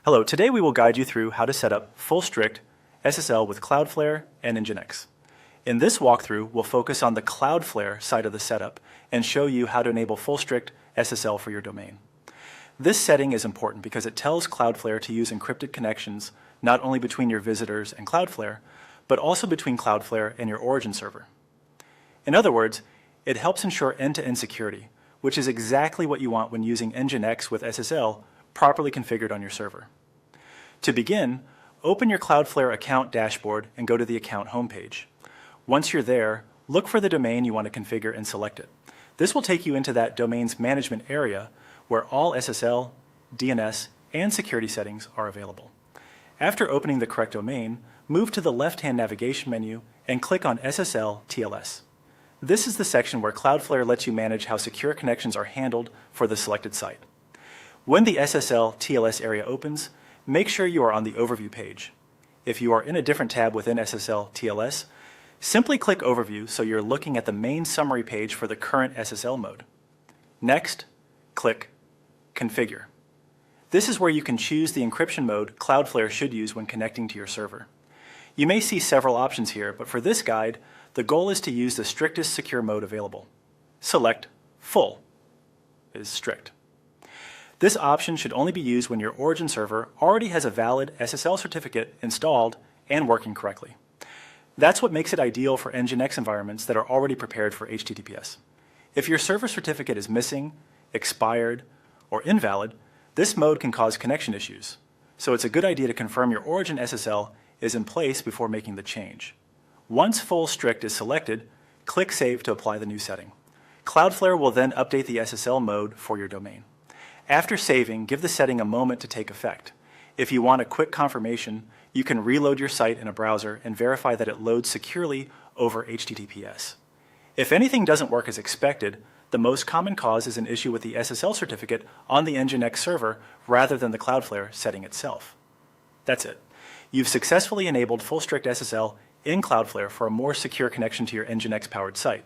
Hello, today we will guide you through how to set up full strict SSL with Cloudflare and Nginx. In this walkthrough, we'll focus on the Cloudflare side of the setup and show you how to enable full strict SSL for your domain. This setting is important because it tells Cloudflare to use encrypted connections not only between your visitors and Cloudflare, but also between Cloudflare and your origin server. In other words, it helps ensure end-to-end security, which is exactly what you want when using Nginx with SSL properly configured on your server. To begin, open your Cloudflare account dashboard and go to the account homepage. Once you're there, look for the domain you want to configure and select it. This will take you into that domain's management area where all SSL, DNS, and security settings are available. After opening the correct domain, move to the left-hand navigation menu and click on SSL TLS. This is the section where Cloudflare lets you manage how secure connections are handled for the selected site. When the SSL TLS area opens, make sure you are on the Overview page. If you are in a different tab within SSL TLS, simply click Overview so you're looking at the main summary page for the current SSL mode. Next, click Configure. This is where you can choose the encryption mode Cloudflare should use when connecting to your server. You may see several options here, but for this guide, the goal is to use the strictest secure mode available. Select Full is strict. This option should only be used when your origin server already has a valid SSL certificate installed and working correctly. That's what makes it ideal for Nginx environments that are already prepared for HTTPS. If your server certificate is missing, expired, or invalid, this mode can cause connection issues. So it's a good idea to confirm your origin SSL is in place before making the change. Once Full Strict is selected, click Save to apply the new setting. Cloudflare will then update the SSL mode for your domain. After saving, give the setting a moment to take effect. If you want a quick confirmation, you can reload your site in a browser and verify that it loads securely over HTTPS. If anything doesn't work as expected, the most common cause is an issue with the SSL certificate on the Nginx server rather than the Cloudflare setting itself. That's it. You've successfully enabled full strict SSL in Cloudflare for a more secure connection to your Nginx-powered site.